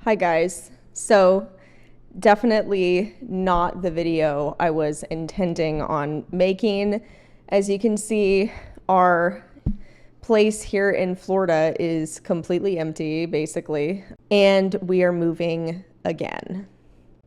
Hi guys. So definitely not the video I was intending on making. As you can see, our place here in Florida is completely empty, basically, and we are moving again.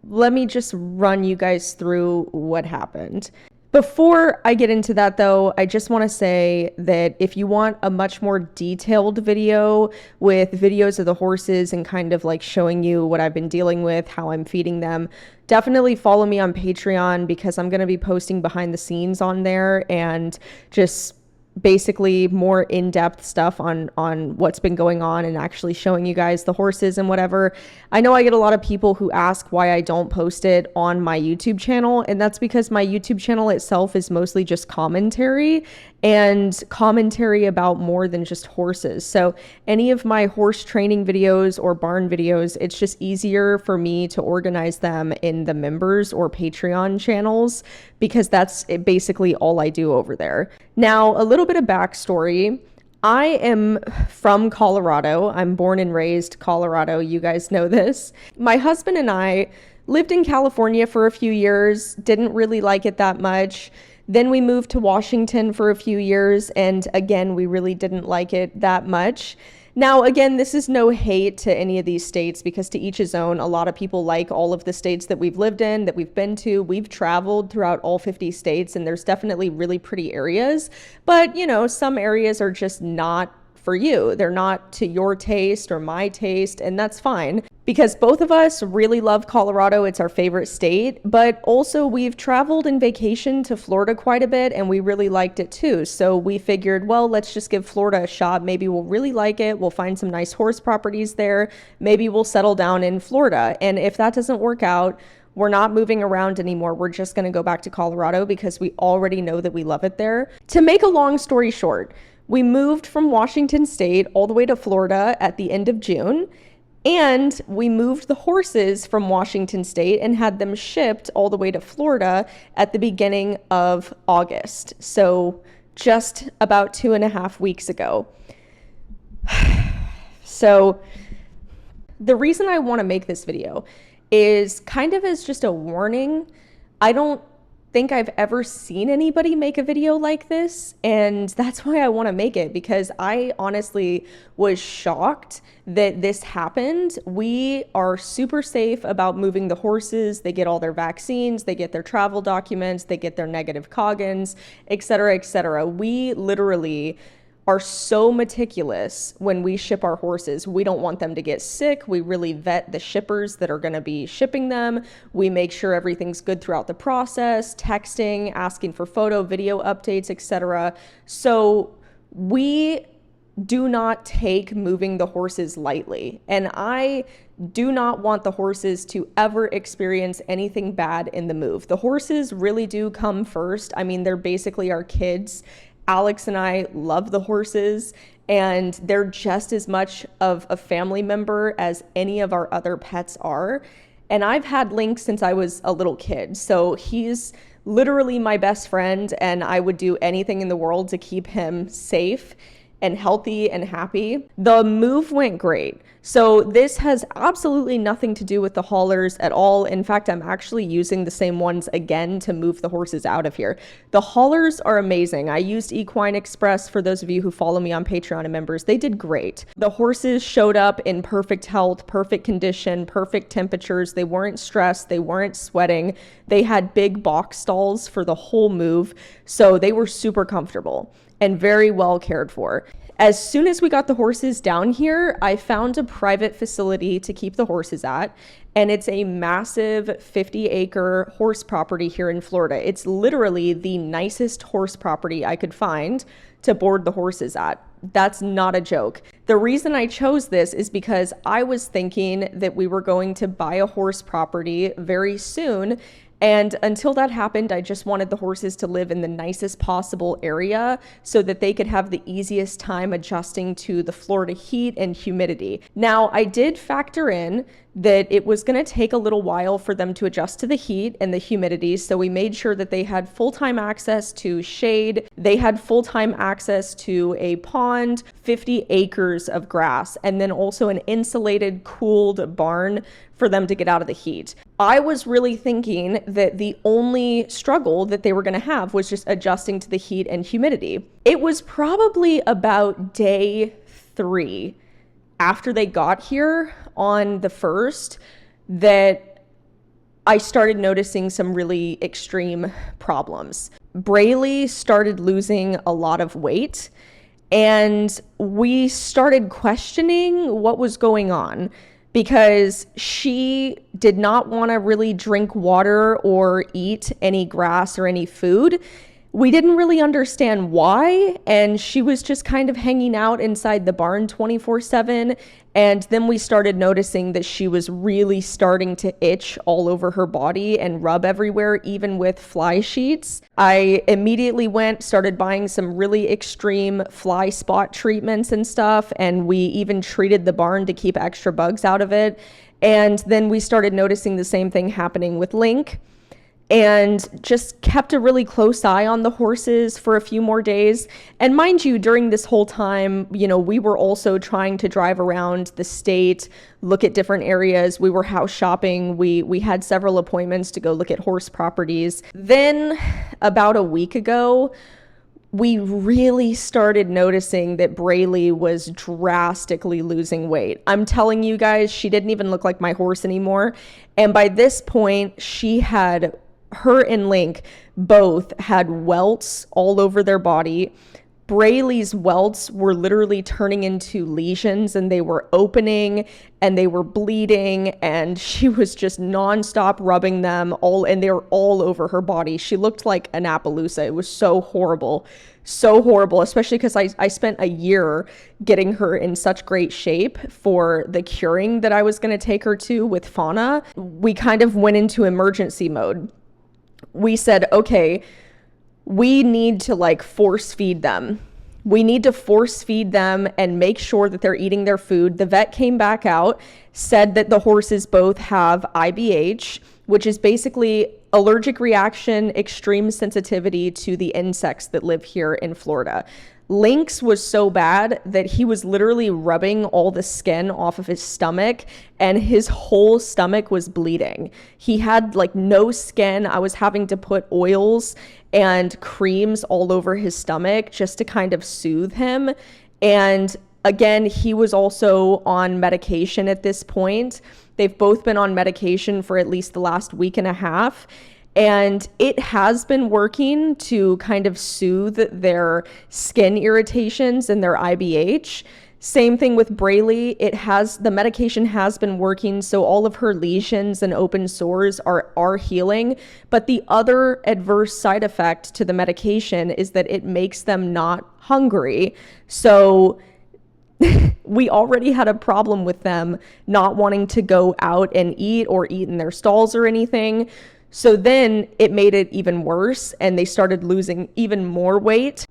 Let me just run you guys through what happened. Before I get into that though, I just want to say that if you want a much more detailed video with videos of the horses and kind of like showing you what I've been dealing with, how I'm feeding them, definitely follow me on Patreon because I'm going to be posting behind the scenes on there and just basically more in-depth stuff on what's been going on and actually showing you guys the horses and whatever. I know I get a lot of people who ask why I don't post it on my YouTube channel, and that's because my YouTube channel itself is mostly just commentary and commentary about more than just horses. So any of my horse training videos or barn videos, it's just easier for me to organize them in the members or Patreon channels because that's basically all I do over there. Now, a little bit of backstory. I am from Colorado. I'm born and raised Colorado. You guys know this. My husband and I lived in California for a few years, didn't really like it that much. Then we moved to Washington for a few years, and again, we really didn't like it that much. Now, again, this is no hate to any of these states because to each his own. A lot of people like all of the states that we've lived in, that we've been to. We've traveled throughout all 50 states, and there's definitely really pretty areas. But, you know, some areas are just not for you. They're not to your taste or my taste, and that's fine. Because both of us really love Colorado. It's our favorite state, but also we've traveled and vacationed to Florida quite a bit and we really liked it too. So we figured, well, let's just give Florida a shot. Maybe we'll really like it. We'll find some nice horse properties there. Maybe we'll settle down in Florida. And if that doesn't work out, we're not moving around anymore. We're just going to go back to Colorado because we already know that we love it there. To make a long story short, we moved from Washington State all the way to Florida at the end of June. And we moved the horses from Washington State and had them shipped all the way to Florida at the beginning of August. So just about 2.5 weeks ago. So the reason I want to make this video is kind of as just a warning. I don't think I've ever seen anybody make a video like this, and that's why I want to make it, because I honestly was shocked that this happened. We are super safe about moving the horses. They get all their vaccines, they get their travel documents, they get their negative Coggins, etc., etc. We literally are so meticulous when we ship our horses. We don't want them to get sick. We really vet the shippers that are going to be shipping them. We make sure everything's good throughout the process, texting, asking for photo, video updates, etc. So we do not take moving the horses lightly. And I do not want the horses to ever experience anything bad in the move. The horses really do come first. I mean, they're basically our kids. Alex and I love the horses, and they're just as much of a family member as any of our other pets are. And I've had Link since I was a little kid, so he's literally my best friend, and I would do anything in the world to keep him safe and healthy and happy. The move went great. So this has absolutely nothing to do with the haulers at all. In fact, I'm actually using the same ones again to move the horses out of here. The haulers are amazing. I used Equine Express for those of you who follow me on Patreon and members. They did great. The horses showed up in perfect health, perfect condition, perfect temperatures. They weren't stressed. They weren't sweating. They had big box stalls for the whole move. So they were super comfortable and very well cared for. As soon as we got the horses down here, I found a private facility to keep the horses at, and it's a massive 50-acre horse property here in Florida. It's literally the nicest horse property I could find to board the horses at. That's not a joke. The reason I chose this is because I was thinking that we were going to buy a horse property very soon. And until that happened, I just wanted the horses to live in the nicest possible area so that they could have the easiest time adjusting to the Florida heat and humidity. Now, I did factor in that it was going to take a little while for them to adjust to the heat and the humidity. So we made sure that they had full-time access to shade. They had full-time access to a pond, 50 acres of grass, and then also an insulated, cooled barn for them to get out of the heat. I was really thinking that the only struggle that they were going to have was just adjusting to the heat and humidity. It was probably about day 3 after they got here on the 1st that I started noticing some really extreme problems. Raleigh started losing a lot of weight, and we started questioning what was going on, because she did not want to really drink water or eat any grass or any food. We didn't really understand why, and she was just kind of hanging out inside the barn 24/7. And then we started noticing that she was really starting to itch all over her body and rub everywhere, even with fly sheets. I immediately started buying some really extreme fly spot treatments and stuff, and we even treated the barn to keep extra bugs out of it. And then we started noticing the same thing happening with Link, and just kept a really close eye on the horses for a few more days. And mind you, during this whole time, we were also trying to drive around the state, look at different areas. We were house shopping. We had several appointments to go look at horse properties. Then about a week ago, we really started noticing that Raleigh was drastically losing weight. I'm telling you guys, she didn't even look like my horse anymore. And by this point, her and Link both had welts all over their body. Brayley's welts were literally turning into lesions, and they were opening and they were bleeding, and she was just nonstop rubbing them and they were all over her body. She looked like an Appaloosa. It was so horrible, especially because I spent a year getting her in such great shape for the curing that I was going to take her to with Fauna. We kind of went into emergency mode. We said, okay, we need to force feed them. We need to force feed them and make sure that they're eating their food. The vet came back out, said that the horses both have IBH, which is basically allergic reaction, extreme sensitivity to the insects that live here in Florida. Link's was so bad that he was literally rubbing all the skin off of his stomach, and his whole stomach was bleeding. He had no skin. I was having to put oils and creams all over his stomach just to kind of soothe him. And again, he was also on medication at this point. They've both been on medication for at least the last week and a half. And it has been working to kind of soothe their skin irritations and their IBH. Same thing with Raleigh. The medication has been working, so all of her lesions and open sores are healing. But the other adverse side effect to the medication is that it makes them not hungry. So we already had a problem with them not wanting to go out and eat or eat in their stalls or anything. So then it made it even worse, and they started losing even more weight.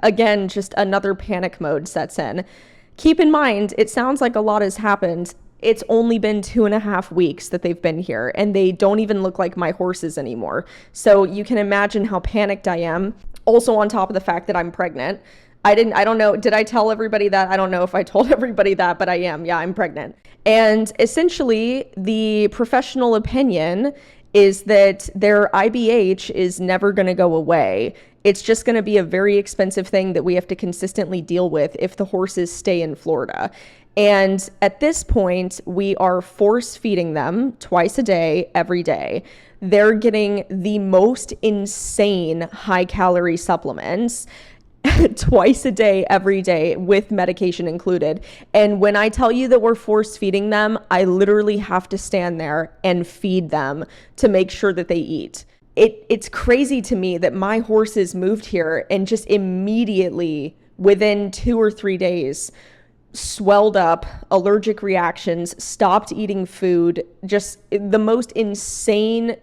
Again, just another panic mode sets in. Keep in mind, it sounds like a lot has happened. It's only been 2.5 weeks that they've been here, and they don't even look like my horses anymore. So you can imagine how panicked I am. Also, on top of the fact that I'm pregnant. I don't know. Did I tell everybody that? I don't know if I told everybody that, but I am. Yeah, I'm pregnant. And essentially, the professional opinion is that their IBH is never going to go away. It's just going to be a very expensive thing that we have to consistently deal with if the horses stay in Florida. And at this point, we are force feeding them twice a day, every day. They're getting the most insane high calorie supplements twice a day, every day, with medication included. And when I tell you that we're force feeding them, I literally have to stand there and feed them to make sure that they eat. It's crazy to me that my horses moved here and just immediately, within 2 or 3 days, swelled up, allergic reactions, stopped eating food, just the most insane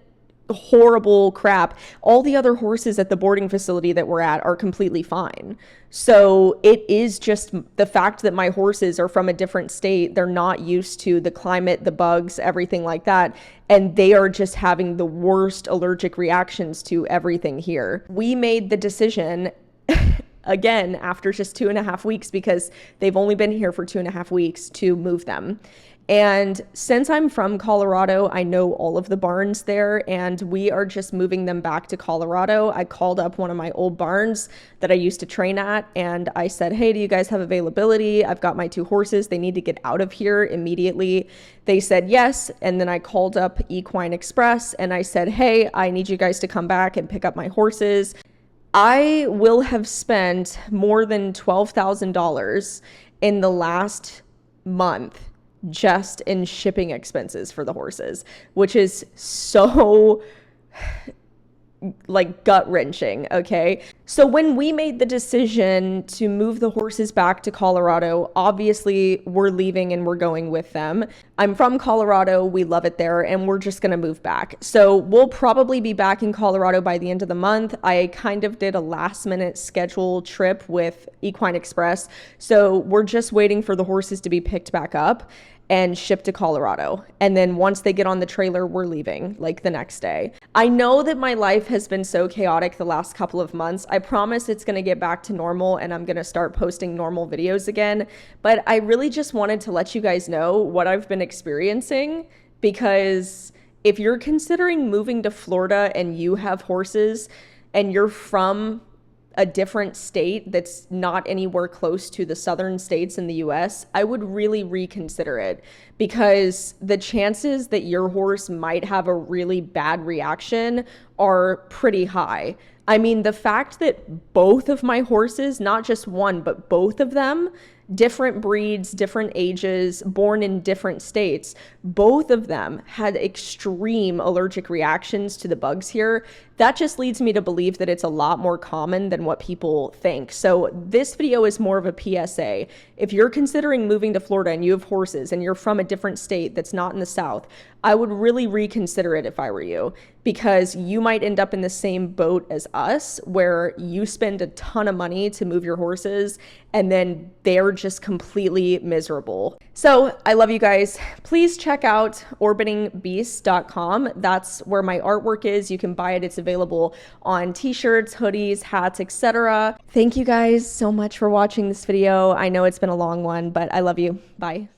horrible crap. All the other horses at the boarding facility that we're at are completely fine. So it is just the fact that my horses are from a different state. They're not used to the climate, the bugs, everything like that. And they are just having the worst allergic reactions to everything here. We made the decision again after just 2.5 weeks, because they've only been here for 2.5 weeks, to move them. And since I'm from Colorado, I know all of the barns there, and we are just moving them back to Colorado. I called up one of my old barns that I used to train at, and I said, hey, do you guys have availability? I've got my 2 horses. They need to get out of here immediately. They said yes. And then I called up Equine Express and I said, hey, I need you guys to come back and pick up my horses. I will have spent more than $12,000 in the last month just in shipping expenses for the horses, which is so like gut-wrenching. Okay, so when we made the decision to move the horses back to Colorado, obviously we're leaving and we're going with them. I'm from Colorado, we love it there, and we're just gonna move back. So we'll probably be back in Colorado by the end of the month. I kind of did a last-minute schedule trip with Equine Express, so we're just waiting for the horses to be picked back up and shipped to Colorado. And then once they get on the trailer, we're leaving like the next day. I know that my life has been so chaotic the last couple of months. I promise it's gonna get back to normal and I'm gonna start posting normal videos again. But I really just wanted to let you guys know what I've been experiencing, because if you're considering moving to Florida and you have horses and you're from a different state that's not anywhere close to the southern states in the US, I would really reconsider it, because the chances that your horse might have a really bad reaction are pretty high. I mean, the fact that both of my horses, not just one, but both of them, different breeds, different ages, born in different states, both of them had extreme allergic reactions to the bugs here. That just leads me to believe that it's a lot more common than what people think. So this video is more of a PSA. If you're considering moving to Florida and you have horses and you're from a different state that's not in the South, I would really reconsider it if I were you, because you might end up in the same boat as us, where you spend a ton of money to move your horses and then they're just completely miserable. So I love you guys. Please check out orbitingbeast.com. That's where my artwork is. You can buy it. It's available on t-shirts, hoodies, hats, etc. Thank you guys so much for watching this video. I know it's been a long one, but I love you. Bye.